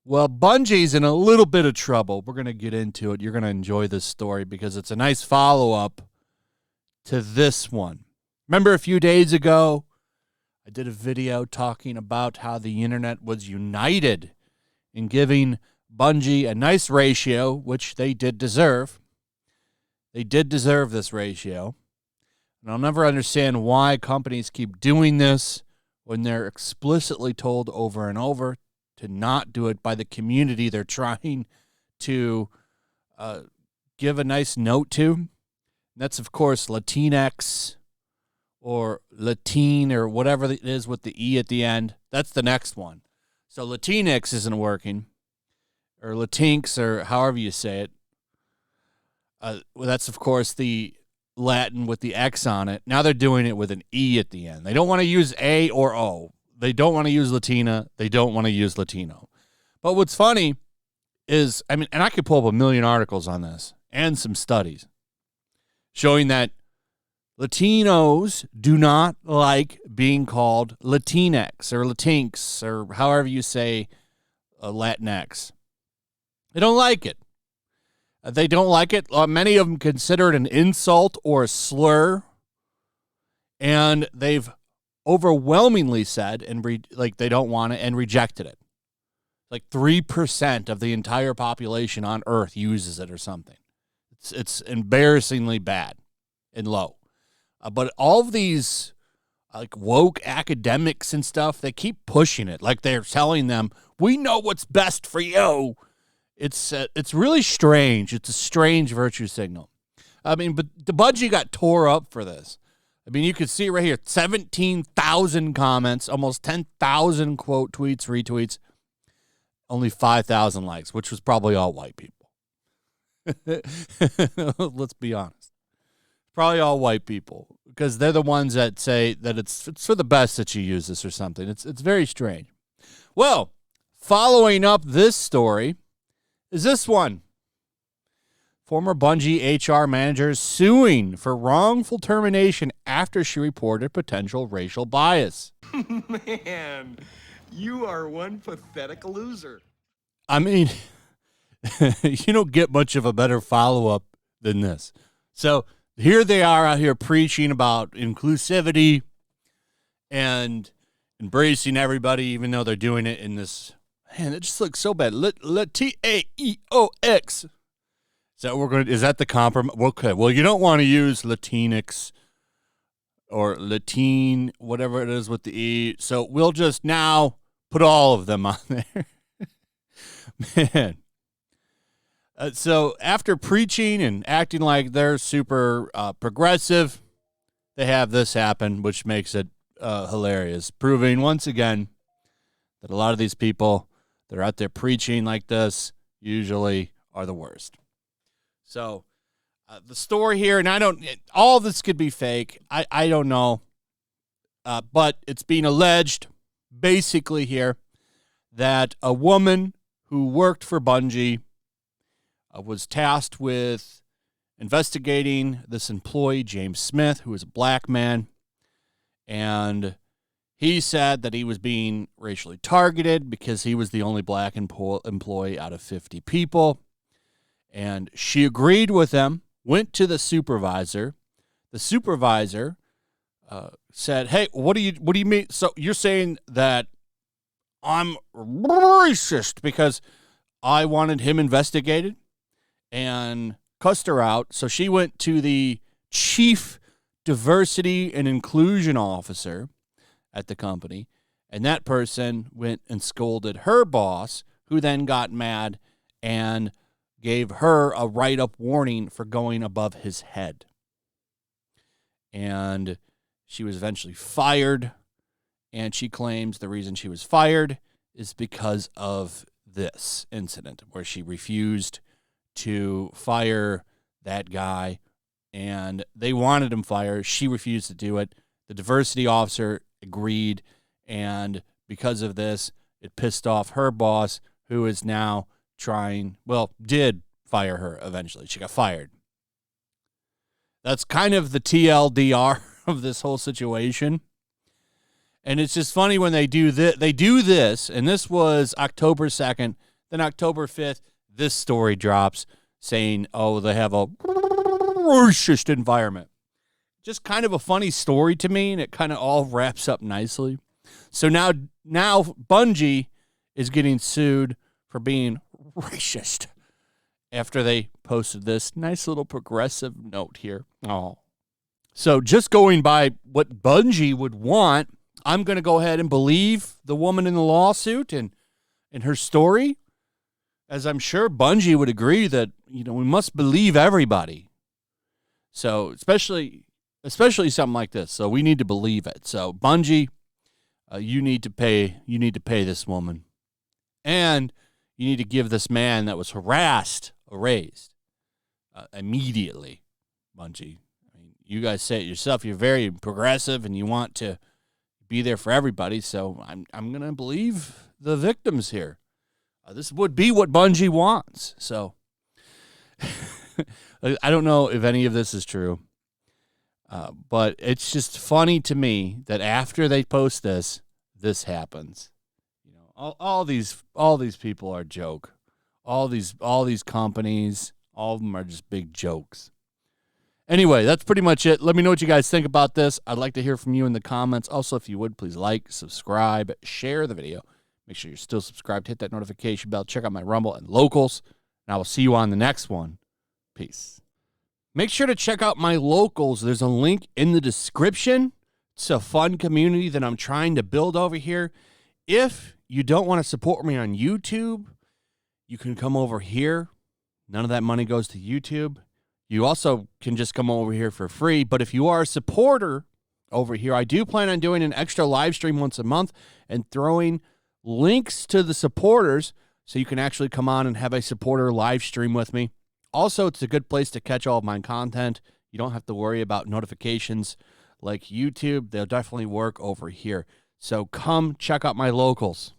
Well, Bungie's in a little bit of trouble. We're going to get into it. You're going to enjoy this story because it's a nice follow-up to this one. Remember a few days ago, I did a video talking about how the internet was united in giving Bungie a nice ratio, which they did deserve. They did deserve this ratio. And I'll never understand why companies keep doing this when they're explicitly told over and over to not do it by the community they're trying to give a nice note to. And that's, of course, Latinx or Latin or whatever it is with the E at the end. That's the next one. So Latinx isn't working, or Latinx, or however you say it. Well, that's, of course, the Latin with the X on it. Now they're doing it with an E at the end. They don't want to use A or O. They don't want to use Latina. They don't want to use Latino. But what's funny is, and I could pull up a million articles on this and some studies showing that Latinos do not like being called Latinx or Latinx or however you say Latinx. They don't like it. They don't like it. Many of them consider it an insult or a slur. And they've overwhelmingly said they don't want it and rejected it. Like 3% of the entire population on Earth uses it or something. It's embarrassingly bad and low. But all of these woke academics and stuff, they keep pushing it. Like they're telling them, we know what's best for you. It's really strange. It's a strange virtue signal. But the Bungie got tore up for this. You could see it right here, 17,000 comments, almost 10,000 quote tweets, retweets, only 5,000 likes, which was probably all white people. Let's be honest. Probably all white people, because they're the ones that say that it's for the best that you use this or something. It's very strange. Well, following up this story is this one. Former Bungie HR manager suing for wrongful termination after she reported potential racial bias. Man, you are one pathetic loser. You don't get much of a better follow-up than this. So here they are out here preaching about inclusivity and embracing everybody, even though they're doing it in this, man, it just looks so bad. T-A-E-O-X. Is that the compromise? Okay, well, you don't want to use Latinx or Latin, whatever it is with the E. So we'll just now put all of them on there. Man. So after preaching and acting like they're super progressive, they have this happen, which makes it hilarious, proving once again that a lot of these people that are out there preaching like this usually are the worst. So the story here, and all of this could be fake. I don't know. But it's being alleged basically here that a woman who worked for Bungie was tasked with investigating this employee, James Smith, who is a black man. And he said that he was being racially targeted because he was the only black employee out of 50 people. And she agreed with him, went to the supervisor. The supervisor said, hey, what do you mean? So you're saying that I'm racist because I wanted him investigated? And cussed her out. So she went to the chief diversity and inclusion officer at the company. And that person went and scolded her boss, who then got mad and gave her a write-up warning for going above his head. And she was eventually fired. And she claims the reason she was fired is because of this incident where she refused to fire that guy, and they wanted him fired. She refused to do it. The diversity officer agreed, and because of this, it pissed off her boss, who is now did fire her eventually. She got fired. That's kind of the TLDR of this whole situation. And it's just funny when they do this, and this was October 2nd, then October 5th, this story drops saying, oh, they have a racist environment. Just kind of a funny story to me, and it kind of all wraps up nicely. So now Bungie is getting sued for being racist after they posted this nice little progressive note here. Oh. So just going by what Bungie would want, I'm going to go ahead and believe the woman in the lawsuit and her story, as I'm sure Bungie would agree that, we must believe everybody. So especially something like this. So we need to believe it. So Bungie, you need to pay this woman. And you need to give this man that was harassed a raise immediately, Bungie. I mean, you guys say it yourself. You're very progressive and you want to be there for everybody. So I'm going to believe the victims here. This would be what Bungie wants. So I don't know if any of this is true. But it's just funny to me that after they post this happens. All these people are a joke. All these companies, all of them are just big jokes. Anyway, that's pretty much it. Let me know what you guys think about this. I'd like to hear from you in the comments. Also, if you would, please like, subscribe, share the video. Make sure you're still subscribed. Hit that notification bell. Check out my Rumble and Locals. And I will see you on the next one. Peace. Make sure to check out my Locals. There's a link in the description. It's a fun community that I'm trying to build over here. If you don't want to support me on YouTube, you can come over here. None of that money goes to YouTube. You also can just come over here for free. But if you are a supporter over here, I do plan on doing an extra live stream once a month and throwing links to the supporters so you can actually come on and have a supporter live stream with me. Also, it's a good place to catch all of my content. You don't have to worry about notifications like YouTube. They'll definitely work over here. So come check out my Locals.